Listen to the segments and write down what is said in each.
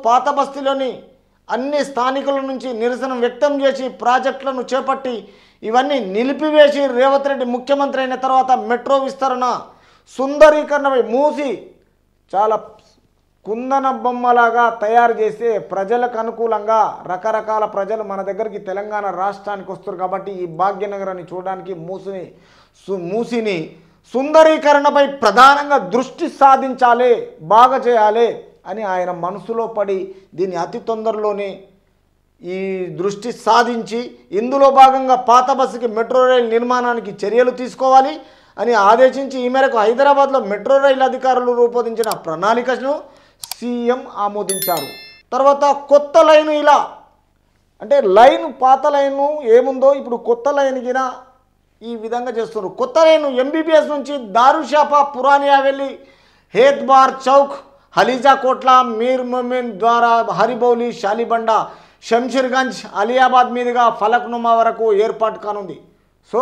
పాత బస్తీలోని అన్ని స్థానికుల నుంచి నిరసన వ్యక్తం చేసి ప్రాజెక్టులను చేపట్టి ఇవన్నీ నిలిపివేసి రేవంత్ రెడ్డి ముఖ్యమంత్రి అయిన తర్వాత మెట్రో విస్తరణ సుందరీకరణపై మూసి చాలా కుందన బొమ్మలాగా తయారు చేస్తే ప్రజలకు అనుకూలంగా రకరకాల ప్రజలు మన దగ్గరికి తెలంగాణ రాష్ట్రానికి వస్తారు కాబట్టి ఈ భాగ్యనగరాన్ని చూడడానికి మూసిని సుందరీకరణపై ప్రధానంగా దృష్టి సాధించాలి, బాగా చేయాలి అని ఆయన మనసులో పడి దీన్ని అతి తొందరలోనే ఈ దృష్టి సాధించి ఇందులో భాగంగా పాత బస్సుకి మెట్రో రైలు నిర్మాణానికి చర్యలు తీసుకోవాలి అని ఆదేశించి ఈ మేరకు హైదరాబాద్లో మెట్రో రైలు అధికారులు రూపొందించిన ప్రణాళికను సీఎం ఆమోదించారు. తర్వాత కొత్త లైను ఇలా అంటే లైన్ పాత లైను ఏముందో ఇప్పుడు కొత్త లైన్ గిన ఈ విధంగా చేస్తున్నారు. కొత్త లైను ఎంబీబీఎస్ నుంచి దారుషాపా పురానియా వెళ్ళి హేత్బార్ చౌక్ హలీజా కోట్ల మీర్ మొమిన్ ద్వారా హరిబౌలి షాలిబండ శంషీర్గంజ్ అలియాబాద్ మీదుగా ఫలక్నుమా వరకు ఏర్పాటు కానుంది. సో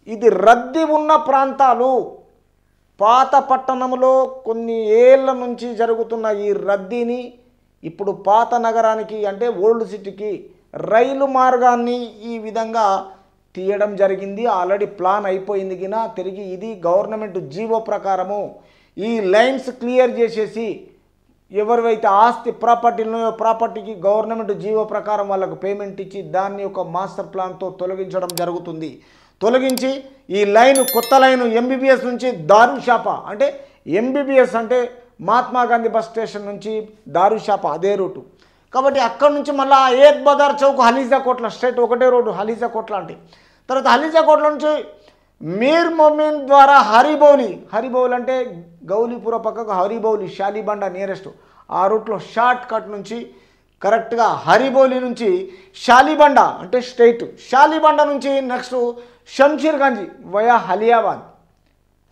ఇది రద్దీ ఉన్న ప్రాంతాలు. పాత పట్టణంలో కొన్ని ఏళ్ల నుంచి జరుగుతున్న ఈ రద్దీని ఇప్పుడు పాత నగరానికి అంటే ఓల్డ్ సిటీకి రైలు మార్గాన్ని ఈ విధంగా తీయడం జరిగింది. ఆల్రెడీ ప్లాన్ అయిపోయింది గిన తిరిగి ఇది గవర్నమెంట్ జీవో ప్రకారము ఈ లైన్స్ క్లియర్ చేసేసి ఎవరివైతే ఆస్తి ప్రాపర్టీకి గవర్నమెంట్ జీవో ప్రకారం వాళ్ళకు పేమెంట్ ఇచ్చి దాన్ని ఒక మాస్టర్ ప్లాన్తో తొలగించడం జరుగుతుంది. తొలగించి ఈ లైన్ కొత్త లైను ఎంబీబీఎస్ నుంచి దారుషాపా అంటే ఎంబీబీఎస్ అంటే మహాత్మా గాంధీ బస్ స్టేషన్ నుంచి దారుషాపా అదే రూటు కాబట్టి అక్కడ నుంచి మళ్ళీ ఏక్ బజార్ చౌక్ హలీజా కోట్ల స్ట్రైట్ ఒకటే రోడ్డు హలీజా కోట్ల అంటే తర్వాత హలీజా కోట్ల నుంచి మీర్ మొమిన్ ద్వారా హరిబౌలి అంటే గౌలీపుర పక్కకు హరిబౌలి షాలిబండ నియరెస్ట్ ఆ రూట్లో షార్ట్ కట్ నుంచి కరెక్ట్గా హరిబౌలి నుంచి షాలిబండ అంటే స్ట్రైట్ షాలిబండ నుంచి నెక్స్ట్ శంషీర్గంజ్ వయా హలియాబాద్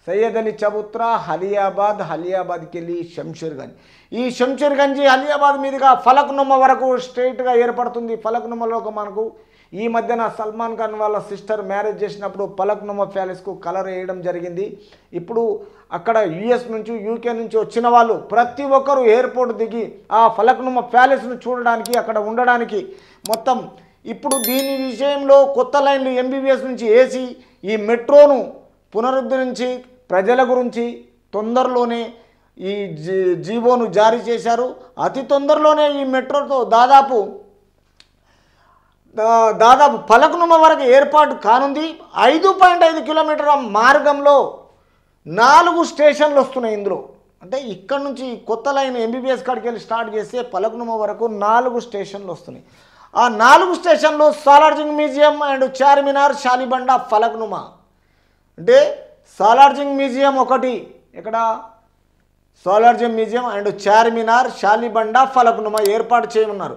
సయ్యద్ అలీ చబుత్రా హలియాబాద్కి వెళ్ళి శంషీర్గంజ్ ఈ శంషీర్గంజ్ హలియాబాద్ మీదుగా ఫలక్నుమా వరకు స్ట్రైట్గా ఏర్పడుతుంది. ఫలక్నుమాలో మనకు ఈ మధ్యన సల్మాన్ ఖాన్ వాళ్ళ సిస్టర్ మ్యారేజ్ చేసినప్పుడు ఫలక్నుమా ప్యాలెస్కు కలర్ వేయడం జరిగింది. ఇప్పుడు అక్కడ యుఎస్ నుంచి యూకే నుంచి వచ్చిన వాళ్ళు ప్రతి ఒక్కరూ ఎయిర్పోర్ట్ దిగి ఆ ఫలక్నుమా ప్యాలెస్ను చూడడానికి అక్కడ ఉండడానికి మొత్తం ఇప్పుడు దీని విషయంలో కొత్త లైన్లు ఎంబీబీఎస్ నుంచి వేసి ఈ మెట్రోను పునరుద్ధరించి ప్రజల గురించి తొందరలోనే ఈ జీవోను జారీ చేశారు. అతి తొందరలోనే ఈ మెట్రోతో దాదాపు ఫలక్నుమా వరకు ఏర్పాటు కానుంది. 5.5 కిలోమీటర్ల మార్గంలో 4 స్టేషన్లు వస్తున్నాయి. ఇందులో అంటే ఇక్కడ నుంచి కొత్త లైన్ ఎంబీబీఎస్ కాడికి వెళ్ళి స్టార్ట్ చేస్తే ఫలక్నుమా వరకు 4 స్టేషన్లు వస్తున్నాయి. ఆ 4 స్టేషన్లు సాలార్జింగ్ మ్యూజియం అండ్ చార్మినార్ షాలిబండ ఫలక్నుమా అంటే సాలార్జింగ్ మ్యూజియం ఒకటి ఇక్కడ సాలార్జింగ్ మ్యూజియం అండ్ చార్మినార్ షాలిబండ ఫలక్నుమా ఏర్పాటు చేయనున్నారు.